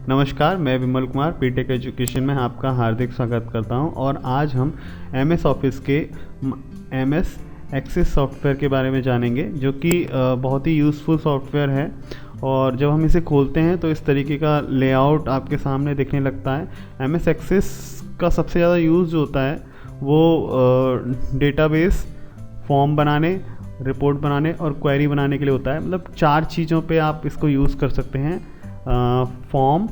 नमस्कार, मैं Vimal Kumar BTech education में आपका हार्दिक स्वागत करता हूं और आज हम एमएस ऑफिस के एमएस एक्सेस सॉफ्टवेयर के बारे में जानेंगे, जो कि बहुत ही यूज़फुल सॉफ्टवेयर है। और जब हम इसे खोलते हैं तो इस तरीके का लेआउट आपके सामने दिखने लगता है। एमएस एक्सेस का सबसे ज़्यादा यूज़ जो होता है वो डेटाबेस, फॉर्म बनाने, रिपोर्ट बनाने और क्वेरी बनाने के लिए होता है। मतलब 4 चीज़ों पे आप इसको यूज़ कर सकते हैं: फॉर्म,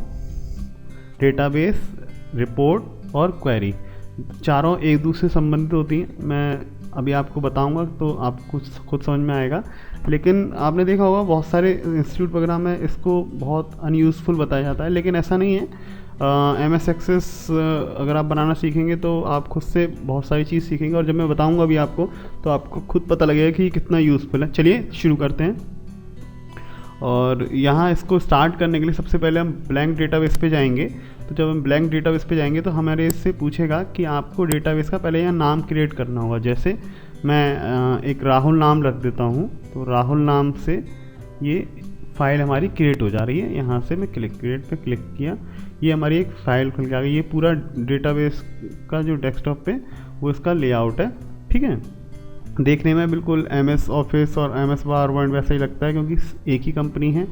डेटाबेस, रिपोर्ट और क्वेरी। चारों एक दूसरे से संबंधित होती हैं। मैं अभी आपको बताऊंगा तो आपको खुद समझ में आएगा। लेकिन आपने देखा होगा बहुत सारे इंस्टीट्यूट वगैरह में इसको बहुत अनयूज़फुल बताया जाता है, लेकिन ऐसा नहीं है। एमएस एक्सेस अगर आप बनाना सीखेंगे तो आप खुद से बहुत सारी चीज़ सीखेंगे, और जब मैं बताऊंगा अभी आपको तो आपको खुद पता लगेगा कि कितना यूज़फुल है। चलिए शुरू करते हैं। और यहाँ इसको स्टार्ट करने के लिए सबसे पहले हम ब्लैंक डेटाबेस पे जाएंगे। तो जब हम ब्लैंक डेटाबेस पे जाएंगे तो हमारे इससे पूछेगा कि आपको डेटाबेस का पहले यहाँ नाम क्रिएट करना होगा। जैसे मैं एक राहुल नाम रख देता हूँ, तो राहुल नाम से ये फाइल हमारी क्रिएट हो जा रही है। यहाँ से मैं क्रिएट पे क्लिक किया, ये हमारी एक फ़ाइल खुल के आ गई। ये पूरा डेटाबेस का जो डेस्कटॉप पे वो इसका लेआउट है। ठीक है, देखने में बिल्कुल एमएस ऑफिस और एमएस पावरपॉइंट वैसा ही लगता है, क्योंकि एक ही कंपनी है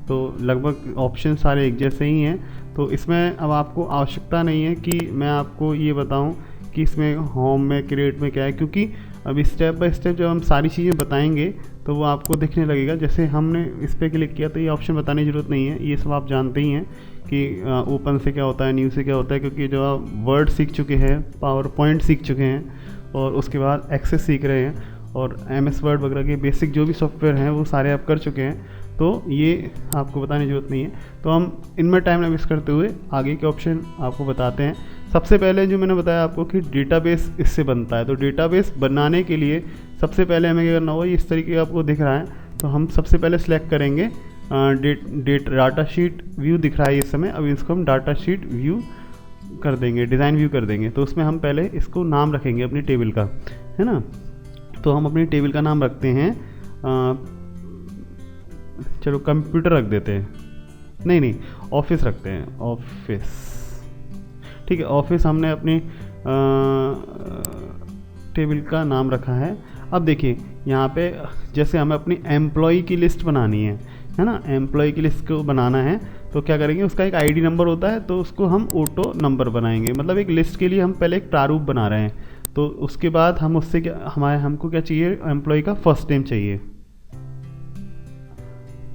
तो लगभग ऑप्शन सारे एक जैसे ही हैं। तो इसमें अब आपको आवश्यकता नहीं है कि मैं आपको ये बताऊं कि इसमें होम में क्रिएट में क्या है, क्योंकि अभी स्टेप बाय स्टेप जब हम सारी चीज़ें बताएंगे तो वो आपको दिखने लगेगा। जैसे हमने इस पर क्लिक किया तो ये ऑप्शन बताने की ज़रूरत नहीं है, ये सब आप जानते ही हैं कि ओपन से क्या होता है, न्यू से क्या होता है। क्योंकि जो आप वर्ड सीख चुके हैं, पावर पॉइंट सीख चुके हैं और उसके बाद एक्सेस सीख रहे हैं और एमएस वर्ड वगैरह के बेसिक जो भी सॉफ्टवेयर हैं वो सारे आप कर चुके हैं, तो ये आपको बताने की ज़रूरत नहीं है। तो हम इनमें टाइम ना वेस्ट करते हुए आगे के ऑप्शन आपको बताते हैं। सबसे पहले जो मैंने बताया आपको कि डेटाबेस इससे बनता है, तो डेटाबेस बनाने के लिए सबसे पहले हमें क्या करना होगा, इस तरीके का आपको दिख रहा है। तो हम सबसे पहले सेलेक्ट करेंगे डाटा शीट व्यू दिख रहा है इस समय। अब इसको हम डाटा शीट व्यू कर देंगे, डिज़ाइन व्यू कर देंगे। तो उसमें हम पहले इसको नाम रखेंगे अपनी टेबल का, है ना। तो हम अपनी टेबल का नाम रखते हैं, चलो कंप्यूटर रख देते हैं, नहीं ऑफिस रखते हैं, ऑफिस। ठीक है, ऑफिस हमने अपनी टेबल का नाम रखा है। अब देखिए यहाँ पे जैसे हमें अपनी एम्प्लॉय की लिस्ट बनानी है ना, एम्प्लॉय की लिस्ट को बनाना है तो क्या करेंगे, उसका एक आईडी नंबर होता है, तो उसको हम ऑटो नंबर बनाएंगे। मतलब एक लिस्ट के लिए हम पहले एक प्रारूप बना रहे हैं, तो उसके बाद हम उससे क्या हमको क्या चाहिए, एम्प्लॉय का फर्स्ट नेम चाहिए,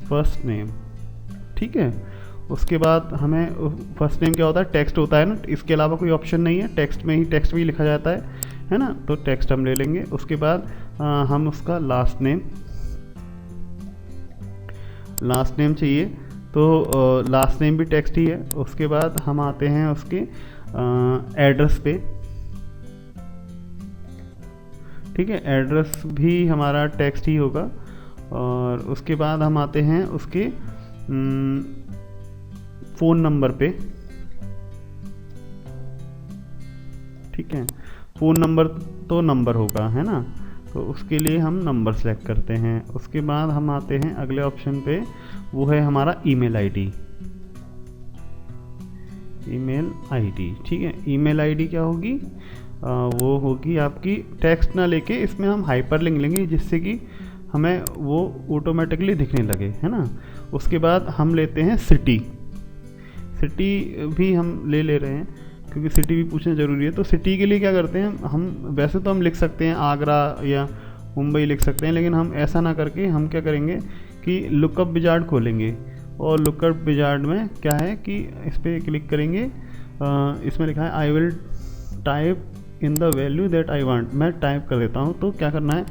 फर्स्ट नेम। ठीक है, उसके बाद हमें फर्स्ट नेम क्या होता है, टेक्स्ट होता है ना, इसके अलावा कोई ऑप्शन नहीं है, टेक्स्ट में ही लिखा जाता है ना। तो टेक्स्ट हम ले लेंगे। उसके बाद हम उसका लास्ट नेम चाहिए, तो लास्ट नेम भी टेक्स्ट ही है। उसके बाद हम आते हैं उसके एड्रेस पे। ठीक है, एड्रेस भी हमारा टेक्स्ट ही होगा। और उसके बाद हम आते हैं उसके फ़ोन नंबर पे। ठीक है, फ़ोन नंबर तो नंबर होगा, है ना, तो उसके लिए हम नंबर सेलेक्ट करते हैं। उसके बाद हम आते हैं अगले ऑप्शन पे, वो है हमारा ईमेल आईडी। ठीक है, ईमेल आईडी क्या होगी, वो होगी आपकी, टेक्स्ट ना लेके इसमें हम हाइपरलिंक लेंगे, जिससे कि हमें वो ऑटोमेटिकली दिखने लगे, है ना। उसके बाद हम लेते हैं सिटी भी हम ले रहे हैं, क्योंकि सिटी भी पूछना ज़रूरी है। तो सिटी के लिए क्या करते हैं हम, वैसे तो हम लिख सकते हैं आगरा या मुंबई लिख सकते हैं, लेकिन हम ऐसा ना करके हम क्या करेंगे कि लुकअप विजार्ड खोलेंगे। और लुकअप विजार्ड में क्या है कि इस पर क्लिक करेंगे, इसमें लिखा है I will type in the value that I want. मैं टाइप कर देता हूँ, तो क्या करना है,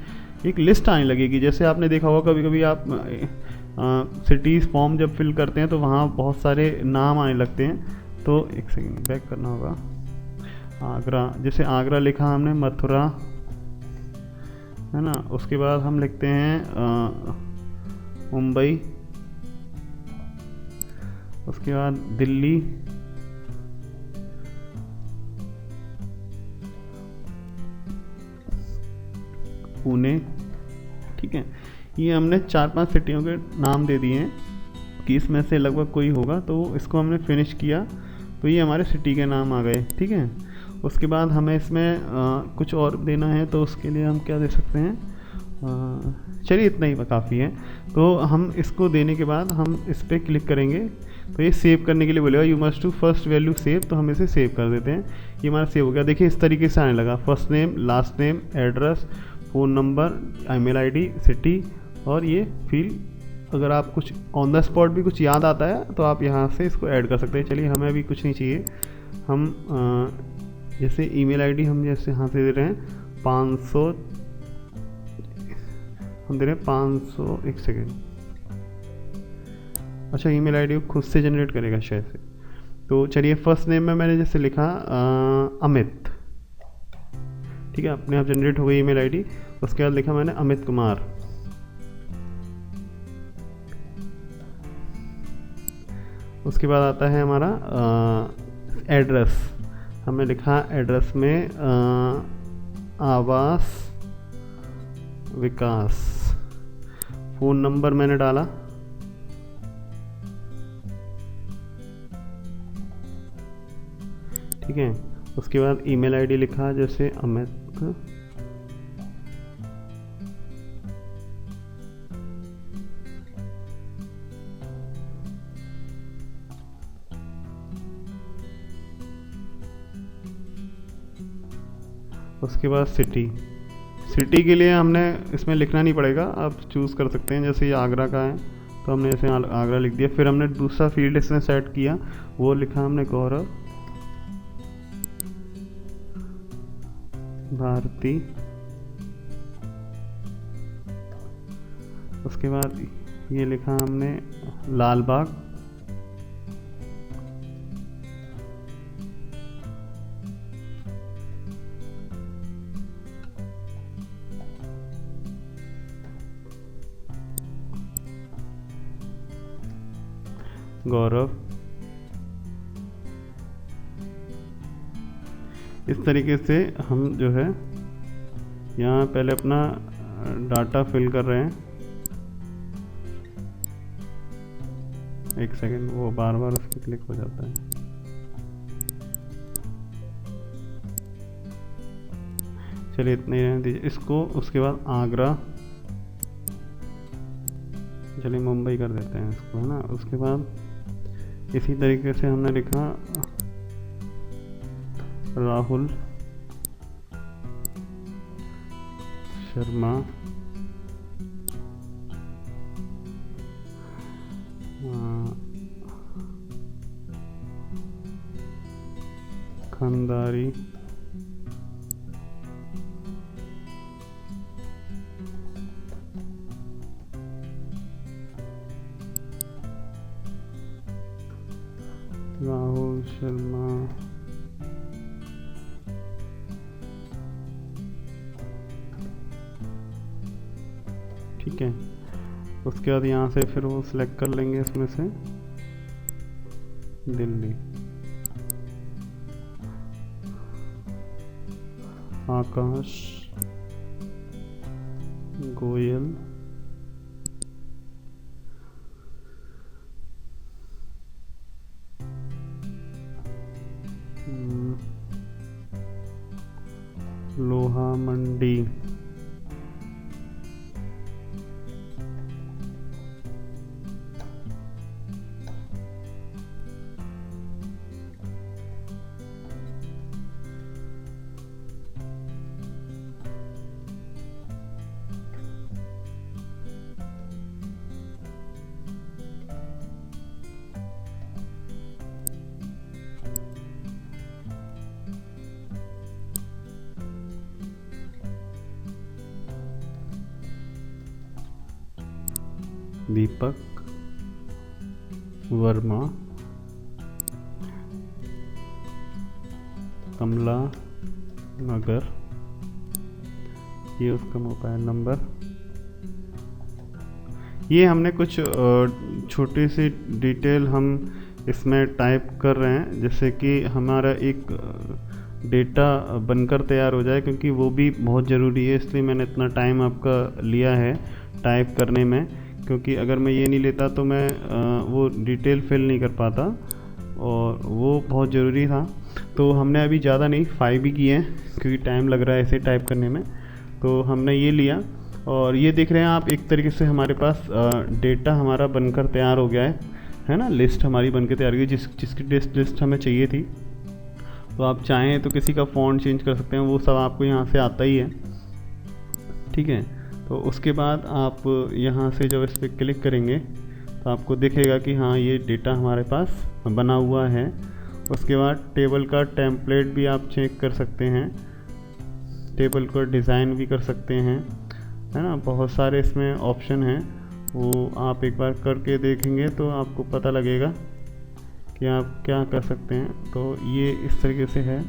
एक लिस्ट आने लगेगी। जैसे आपने देखा होगा कभी कभी आप सिटीज़ फॉर्म जब फिल करते हैं तो वहाँ बहुत सारे नाम आने लगते हैं। तो एक सेकंड बैक करना होगा। आगरा, जैसे आगरा लिखा हमने, मथुरा, है ना। उसके बाद हम लिखते हैं मुंबई, उसके बाद दिल्ली, पुणे। ठीक है, ये हमने 4-5 सिटियों के नाम दे दिए हैं। कि इसमें से लगभग कोई होगा, तो इसको हमने फिनिश किया तो ये हमारे सिटी के नाम आ गए। ठीक है, उसके बाद हमें इसमें कुछ और देना है, तो उसके लिए हम क्या दे सकते हैं, चलिए इतना ही काफ़ी है। तो हम इसको देने के बाद हम इस पर क्लिक करेंगे तो ये सेव करने के लिए बोलेगा you must to first value save, तो हम इसे सेव कर देते हैं। ये हमारा सेव हो गया। देखिए इस तरीके से आने लगा, first name, last name, address, phone number, email ID, city और ये फील्ड। अगर आप कुछ ऑन द स्पॉट भी कुछ याद आता है तो आप यहाँ से इसको ऐड कर सकते हैं। चलिए हमें अभी कुछ नहीं चाहिए, हम जैसे ईमेल आईडी हम जैसे यहाँ से दे रहे हैं 500, हम दे रहे हैं 500, एक सेकेंड, अच्छा ईमेल आईडी खुद से जनरेट करेगा शायद से। तो चलिए फर्स्ट नेम में मैंने जैसे लिखा अमित, ठीक है, अपने आप जनरेट हो गई ईमेल आईडी। उसके बाद लिखा मैंने अमित कुमार। उसके बाद आता है हमारा एड्रेस, हमने लिखा एड्रेस में आवास विकास। फ़ोन नंबर मैंने डाला, ठीक है। उसके बाद ईमेल आईडी लिखा जैसे अमित, उसके बाद सिटी। सिटी के लिए हमने इसमें लिखना नहीं पड़ेगा, आप चूज़ कर सकते हैं। जैसे ये आगरा का है तो हमने ऐसे आगरा लिख दिया। फिर हमने दूसरा फील्ड इसमें सेट किया, वो लिखा हमने गौरव भारती। उसके बाद ये लिखा हमने लाल बाग। गौरव। इस तरीके से हम जो है यहाँ पहले अपना डाटा फिल कर रहे हैं। एक सेकेंड, वो बार बार उस पर क्लिक हो जाता है। चलिए इतने ही रहने दीजिए इसको। उसके बाद आगरा, चलिए मुंबई कर देते हैं इसको, है ना। उसके बाद इसी तरीके से हमने लिखा राहुल शर्मा, खंदारी, राहुल शर्मा, ठीक है। उसके बाद यहाँ से फिर वो सिलेक्ट कर लेंगे इसमें से दिल्ली, आकाश गोयल, लोहा मंडी, दीपक वर्मा, कमला नगर, ये उसका मोबाइल नंबर। ये हमने कुछ छोटी सी डिटेल हम इसमें टाइप कर रहे हैं, जैसे कि हमारा एक डेटा बनकर तैयार हो जाए, क्योंकि वो भी बहुत ज़रूरी है। इसलिए मैंने इतना टाइम आपका लिया है टाइप करने में, क्योंकि अगर मैं ये नहीं लेता तो मैं वो डिटेल फिल नहीं कर पाता, और वो बहुत ज़रूरी था। तो हमने अभी ज़्यादा नहीं 5 ही किए हैं, क्योंकि टाइम लग रहा है ऐसे टाइप करने में। तो हमने ये लिया, और ये देख रहे हैं आप, एक तरीके से हमारे पास डेटा हमारा बनकर तैयार हो गया है ना। लिस्ट हमारी बनकर तैयार हो गई, जिसकी लिस्ट हमें चाहिए थी। तो आप चाहें तो किसी का फ़ॉन्ट चेंज कर सकते हैं, वो सब आपको यहाँ से आता ही है, ठीक है। तो उसके बाद आप यहाँ से जब इस पर क्लिक करेंगे तो आपको दिखेगा कि हाँ, ये डेटा हमारे पास बना हुआ है। उसके बाद टेबल का टेम्पलेट भी आप चेक कर सकते हैं, टेबल का डिज़ाइन भी कर सकते हैं, है ना। बहुत सारे इसमें ऑप्शन हैं, वो आप एक बार करके देखेंगे तो आपको पता लगेगा कि आप क्या कर सकते हैं। तो ये इस तरीके से है।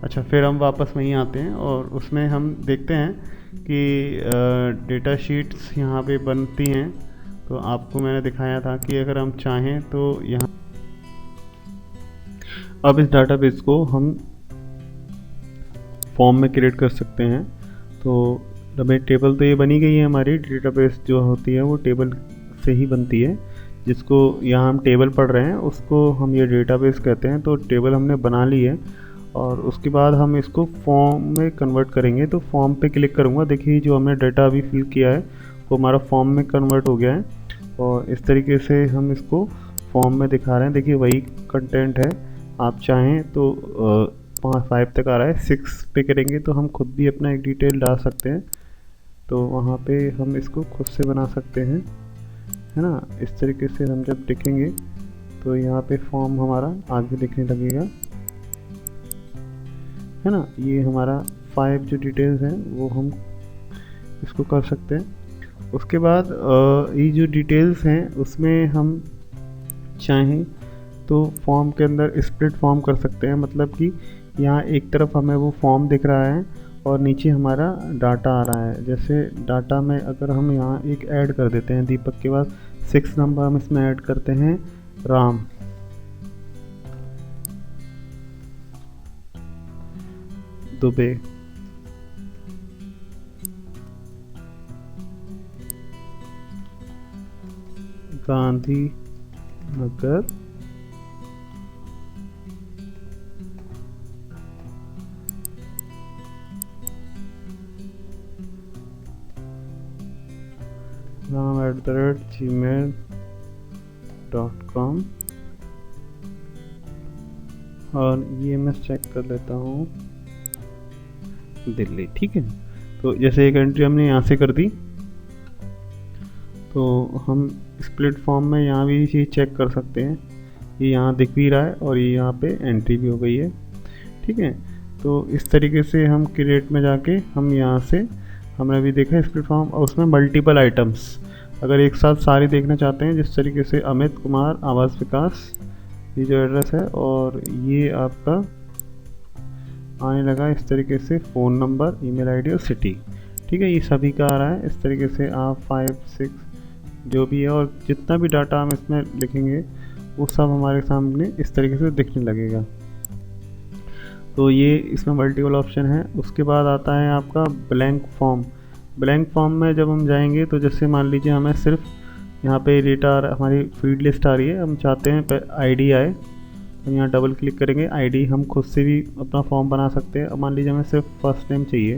अच्छा, फिर हम वापस वहीं आते हैं और उसमें हम देखते हैं कि डेटा शीट्स यहाँ पे बनती हैं। तो आपको मैंने दिखाया था कि अगर हम चाहें तो यहाँ अब इस डाटाबेस को हम फॉर्म में क्रिएट कर सकते हैं। तो हमें टेबल तो ये बनी गई है, हमारी डेटाबेस जो होती है वो टेबल से ही बनती है। जिसको यहाँ हम टेबल पढ़ रहे हैं उसको हम ये डेटाबेस कहते हैं। तो टेबल हमने बना ली है, और उसके बाद हम इसको फॉर्म में कन्वर्ट करेंगे। तो फॉर्म पे क्लिक करूँगा, देखिए जो हमने डाटा अभी फिल किया है वो हमारा फॉर्म में कन्वर्ट हो गया है, और इस तरीके से हम इसको फॉर्म में दिखा रहे हैं। देखिए वही कंटेंट है। आप चाहें तो 5 तक आ रहा है, 6 पे करेंगे तो हम खुद भी अपना एक डिटेल डाल सकते हैं। तो वहाँ पे हम इसको खुद से बना सकते हैं, है ना। इस तरीके से हम जब देखेंगे तो यहाँ पे फॉर्म हमारा आगे दिखने लगेगा, है ना। ये हमारा 5 जो डिटेल्स हैं वो हम इसको कर सकते हैं। उसके बाद ये जो डिटेल्स हैं उसमें हम चाहें तो फॉर्म के अंदर स्प्लिट फॉर्म कर सकते हैं। मतलब कि यहाँ एक तरफ हमें वो फॉर्म दिख रहा है और नीचे हमारा डाटा आ रहा है। जैसे डाटा में अगर हम यहाँ एक ऐड कर देते हैं दीपक के बाद 6 नंबर हम इसमें ऐड करते हैं राम, दुबे, गांधी नगर, ram@gmail.com, और ये मैं चेक कर लेता हूँ दिल्ली, ठीक है। तो जैसे एक एंट्री हमने यहाँ से कर दी, तो हम स्प्लिट फॉर्म में यहाँ भी चीज़ चेक कर सकते हैं। ये यहाँ दिख भी रहा है और ये यहाँ पे एंट्री भी हो गई है, ठीक है। तो इस तरीके से हम क्रिएट में जाके हम यहाँ से हमने अभी देखा स्प्लिट फॉर्म, और उसमें मल्टीपल आइटम्स अगर एक साथ सारी देखना चाहते हैं, जिस तरीके से अमित कुमार आवास विकास ये जो एड्रेस है, और ये आपका आने लगा इस तरीके से फ़ोन नंबर, ईमेल आईडी और सिटी, ठीक है। ये सभी का आ रहा है इस तरीके से। आप 5, 6 जो भी है और जितना भी डाटा हम इसमें लिखेंगे वो सब हमारे सामने इस तरीके से दिखने लगेगा। तो ये इसमें मल्टीपल ऑप्शन है। उसके बाद आता है आपका ब्लैंक फॉर्म। ब्लैंक फॉर्म में जब हम जाएंगे तो जैसे मान लीजिए हमें सिर्फ यहाँ पे डेटा हमारी फीड लिस्ट आ रही है, हम चाहते हैं आईडी आए, तो यहाँ डबल क्लिक करेंगे। आईडी हम खुद से भी अपना फॉर्म बना सकते हैं। अब मान लीजिए हमें सिर्फ फर्स्ट नेम चाहिए,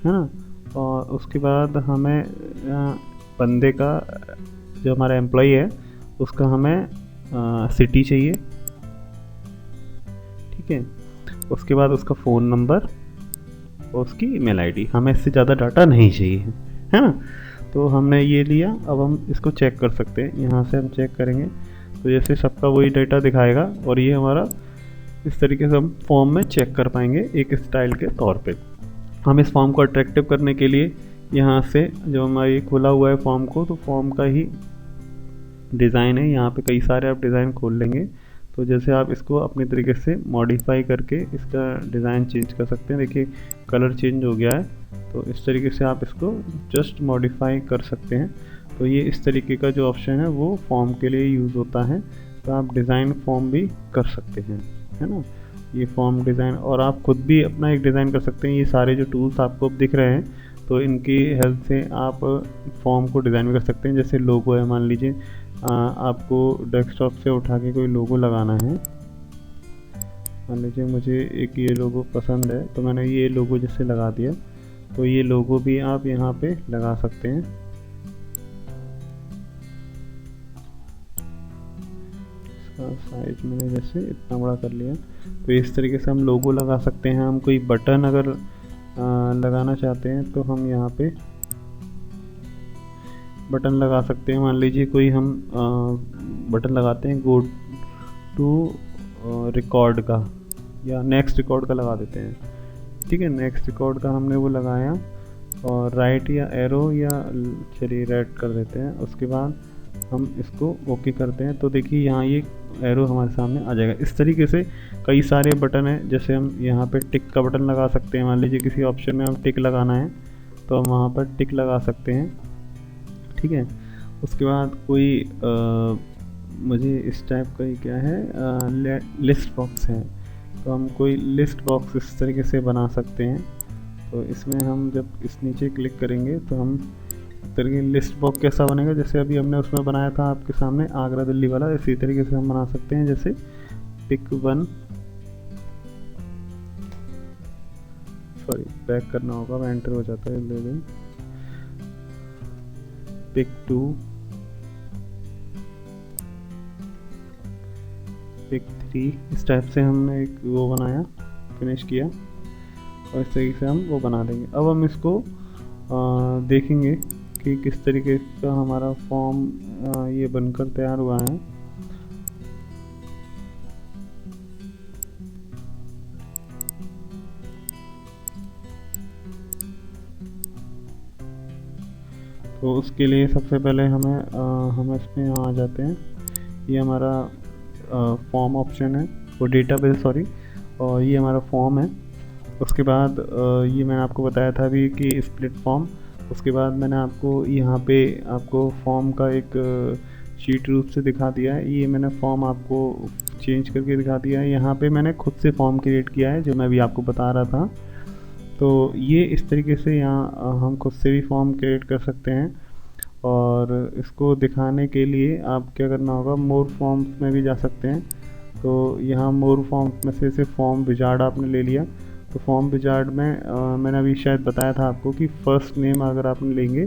है ना। और उसके बाद हमें बंदे का जो हमारा एम्प्लॉई है उसका हमें सिटी चाहिए, ठीक है। उसके बाद उसका फ़ोन नंबर और उसकी ईमेल आईडी। हमें इससे ज़्यादा डाटा नहीं चाहिए, है ना। तो हमने ये लिया। अब हम इसको चेक कर सकते हैं। यहाँ से हम चेक करेंगे तो जैसे सबका वही डाटा दिखाएगा, और ये हमारा इस तरीके से हम फॉर्म में चेक कर पाएंगे एक स्टाइल के तौर पे। हम इस फॉर्म को अट्रैक्टिव करने के लिए यहाँ से जो हमारी खुला हुआ है फॉर्म को, तो फॉर्म का ही डिज़ाइन है, यहाँ पे कई सारे आप डिज़ाइन खोल लेंगे। तो जैसे आप इसको अपने तरीके से मॉडिफाई करके इसका डिज़ाइन चेंज कर सकते हैं। देखिए कलर चेंज हो गया है, तो इस तरीके से आप इसको जस्ट मॉडिफाई कर सकते हैं। तो ये इस तरीके का जो ऑप्शन है वो फॉर्म के लिए यूज़ होता है। तो आप डिज़ाइन फॉर्म भी कर सकते हैं, है ना। ये फॉर्म डिज़ाइन, और आप खुद भी अपना एक डिज़ाइन कर सकते हैं। ये सारे जो टूल्स आपको अब दिख रहे हैं, तो इनकी हेल्प से आप फॉर्म को डिज़ाइन भी कर सकते हैं। जैसे लोगो है, मान लीजिए आपको डेस्कटॉप से उठा के कोई लोगो लगाना है। मान लीजिए मुझे एक ये लोगो पसंद है, तो मैंने ये लोगो जैसे लगा दिया, तो ये लोगो भी आप यहाँ पे लगा सकते हैं। इसका साइज मैंने जैसे इतना बड़ा कर लिया, तो इस तरीके से हम लोगो लगा सकते हैं। हम कोई बटन अगर लगाना चाहते हैं तो हम यहाँ पे बटन लगा सकते हैं। मान लीजिए कोई हम बटन लगाते हैं गो टू रिकॉर्ड का या नेक्स्ट रिकॉर्ड का लगा देते हैं। ठीक है, नेक्स्ट रिकॉर्ड का हमने वो लगाया और राइट या एरो या चलिए रेड कर देते हैं। उसके बाद हम इसको ओके करते हैं, तो देखिए यहाँ ये एरो हमारे सामने आ जाएगा। इस तरीके से कई सारे बटन हैं। जैसे हम यहाँ पे टिक का बटन लगा सकते हैं। मान लीजिए किसी ऑप्शन में हम टिक लगाना है तो हम वहाँ पर टिक लगा सकते हैं। ठीक है, उसके बाद कोई मुझे इस टाइप का ही क्या है लिस्ट बॉक्स है, तो हम कोई लिस्ट बॉक्स इस तरीके से बना सकते हैं। तो इसमें हम जब इस नीचे क्लिक करेंगे तो हम इस तरीके लिस्ट बॉक्स कैसा बनेगा, जैसे अभी हमने उसमें बनाया था आपके सामने आगरा दिल्ली वाला, इसी तरीके से हम बना सकते हैं। जैसे पिक 1, सॉरी बैक करना होगा, मैं एंटर हो जाता है, ले लें। पिक 2, पिक 3, इस टाइप से हमने एक वो बनाया, फिनिश किया और इस तरीके से हम वो बना देंगे। अब हम इसको देखेंगे कि किस तरीके का हमारा फॉर्म ये बनकर तैयार हुआ है। तो उसके लिए सबसे पहले हम इसमें यहाँ आ जाते हैं। ये हमारा फॉर्म ऑप्शन है, वो डेटाबेस सॉरी, और ये हमारा फॉर्म है। उसके बाद ये मैंने आपको बताया था अभी कि स्प्लिट फॉर्म। उसके बाद मैंने आपको यहाँ पे आपको फॉर्म का एक शीट रूप से दिखा दिया है। ये मैंने फॉर्म आपको चेंज करके दिखा दिया है। यहाँ पे मैंने खुद से फॉर्म क्रिएट किया है, जो मैं अभी आपको बता रहा था। तो ये इस तरीके से यहाँ हम खुद से भी फॉर्म क्रिएट कर सकते हैं। और इसको दिखाने के लिए आप क्या करना होगा, मोर फॉर्म्स में भी जा सकते हैं। तो यहाँ मोर फॉर्म्स में से फॉर्म विजार्ड आपने ले लिया, तो फॉर्म विजार्ड में मैंने अभी शायद बताया था आपको कि फर्स्ट नेम अगर आपने लेंगे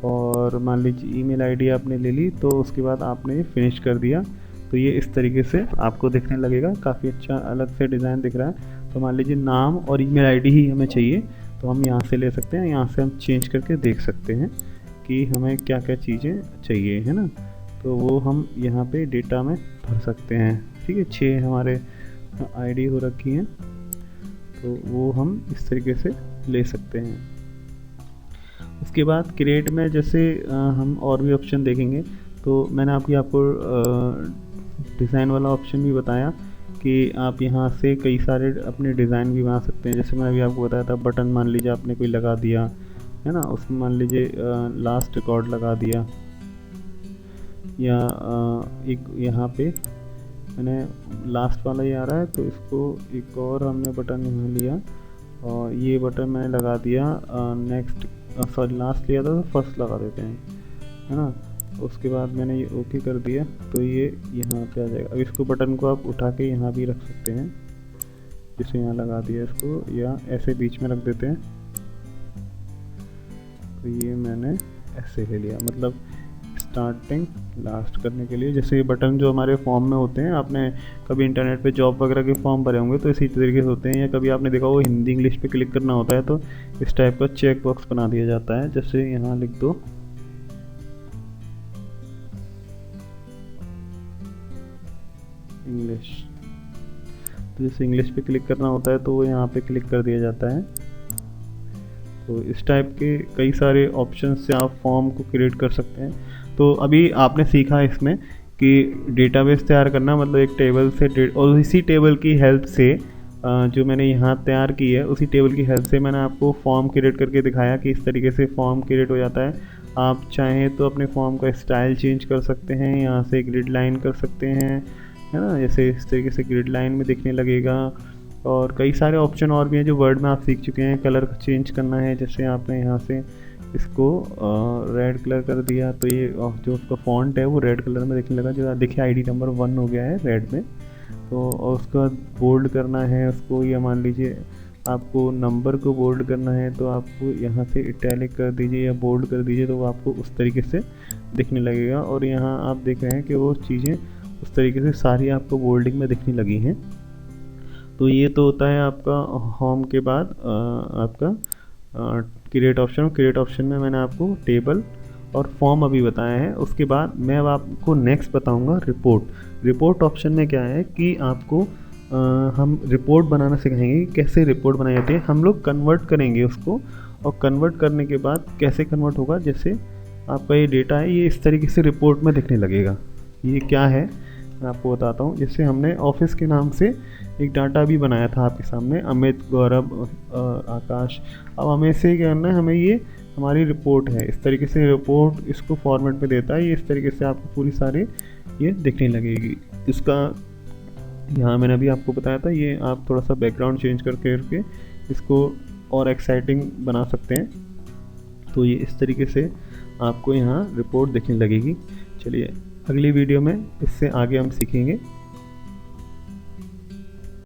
और मान लीजिए ईमेल आईडी आपने ले ली, तो उसके बाद आपने फिनिश कर दिया, तो ये इस तरीके से आपको दिखने लगेगा। काफ़ी अच्छा अलग से डिज़ाइन दिख रहा है। तो मान लीजिए नाम और ईमेल आईडी ही हमें चाहिए, तो हम यहाँ से ले सकते हैं। यहाँ से हम चेंज करके देख सकते हैं कि हमें क्या क्या चीज़ें चाहिए, है ना। तो वो हम यहाँ पे डेटा में भर सकते हैं। ठीक है, 6 हमारे आईडी हो रखी हैं, तो वो हम इस तरीके से ले सकते हैं। उसके बाद क्रिएट में जैसे हम और भी ऑप्शन देखेंगे, तो मैंने आपको डिज़ाइन वाला ऑप्शन भी बताया कि आप यहाँ से कई सारे अपने डिज़ाइन भी बना सकते हैं। जैसे मैंने अभी आपको बताया था बटन, मान लीजिए आपने कोई लगा दिया है ना, उसमें मान लीजिए लास्ट रिकॉर्ड लगा दिया, या एक यहाँ पे मैंने लास्ट वाला ही आ रहा है, तो इसको एक और हमने बटन यहाँ लिया और ये बटन मैंने लगा दिया नेक्स्ट, सॉरी लास्ट लिया था तो फर्स्ट लगा देते हैं, है ना। उसके बाद मैंने ये ओके कर दिया, तो ये यहाँ पे आ जाएगा। अब इसको बटन को आप उठा के यहाँ भी रख सकते हैं, जैसे यहाँ लगा दिया इसको, या ऐसे बीच में रख देते हैं। तो ये मैंने ऐसे ले लिया, मतलब स्टार्टिंग लास्ट करने के लिए। जैसे ये बटन जो हमारे फॉर्म में होते हैं, आपने कभी इंटरनेट पे जॉब वगैरह के फॉर्म भरे होंगे तो इसी तरीके से होते हैं, या कभी आपने देखा वो हिंदी इंग्लिश पे क्लिक करना होता है तो इस टाइप का चेक बॉक्स बना दिया जाता है। जैसे यहाँ लिख दो इंग्लिश, तो जैसे इंग्लिश पे क्लिक करना होता है तो वो यहाँ पे क्लिक कर दिया जाता है। तो इस टाइप के कई सारे ऑप्शन से आप फॉर्म को क्रिएट कर सकते हैं। तो अभी आपने सीखा इसमें कि डेटाबेस तैयार करना, मतलब एक टेबल से, और इसी टेबल की हेल्प से जो मैंने यहाँ तैयार की है, उसी टेबल की हेल्प से मैंने आपको फॉर्म क्रिएट करके दिखाया कि इस तरीके से फॉर्म क्रिएट हो जाता है। आप चाहें तो अपने फॉर्म का स्टाइल चेंज कर सकते हैं, यहाँ से ग्रिड लाइन कर सकते हैं, है ना। जैसे इस तरीके से ग्रिड लाइन में दिखने लगेगा, और कई सारे ऑप्शन और भी हैं जो वर्ड में आप सीख चुके हैं। कलर चेंज करना है, जैसे आपने यहाँ से इसको रेड कलर कर दिया तो ये जो उसका फॉन्ट है वो रेड कलर में दिखने लगा, जो देखिए आईडी नंबर 1 हो गया है रेड में। तो और उसके बाद बोल्ड करना है उसको, या मान लीजिए आपको नंबर को बोल्ड करना है तो आपको यहाँ से इटैलिक कर दीजिए या बोल्ड कर दीजिए, तो वो आपको उस तरीके से दिखने लगेगा। और यहाँ आप देख रहे हैं कि वो चीज़ें उस तरीके से सारी आपको बोल्डिंग में दिखने लगी हैं। तो ये तो होता है आपका होम के बाद आपका क्रिएट ऑप्शन। क्रिएट ऑप्शन में मैंने आपको टेबल और फॉर्म अभी बताया है। उसके बाद मैं अब आपको नेक्स्ट बताऊंगा रिपोर्ट। रिपोर्ट ऑप्शन में क्या है कि आपको हम रिपोर्ट बनाना सिखाएंगे कि कैसे रिपोर्ट बनाई जाती है। हम लोग कन्वर्ट करेंगे उसको, और कन्वर्ट करने के बाद कैसे कन्वर्ट होगा, जैसे आपका ये डेटा है ये इस तरीके से रिपोर्ट में दिखने लगेगा। ये क्या है मैं आपको बताता हूँ। जैसे हमने ऑफिस के नाम से एक डाटा भी बनाया था आपके सामने, अमित, गौरव, आकाश। अब हमें से क्या करना है, हमें ये हमारी रिपोर्ट है, इस तरीके से रिपोर्ट इसको फॉर्मेट में देता है। ये इस तरीके से आपको पूरी सारी ये दिखने लगेगी। इसका यहाँ मैंने अभी आपको बताया था, ये आप थोड़ा सा बैकग्राउंड चेंज करके इसको और एक्साइटिंग बना सकते हैं। तो ये इस तरीके से आपको यहाँ रिपोर्ट दिखने लगेगी। चलिए अगली वीडियो में इससे आगे हम सीखेंगे।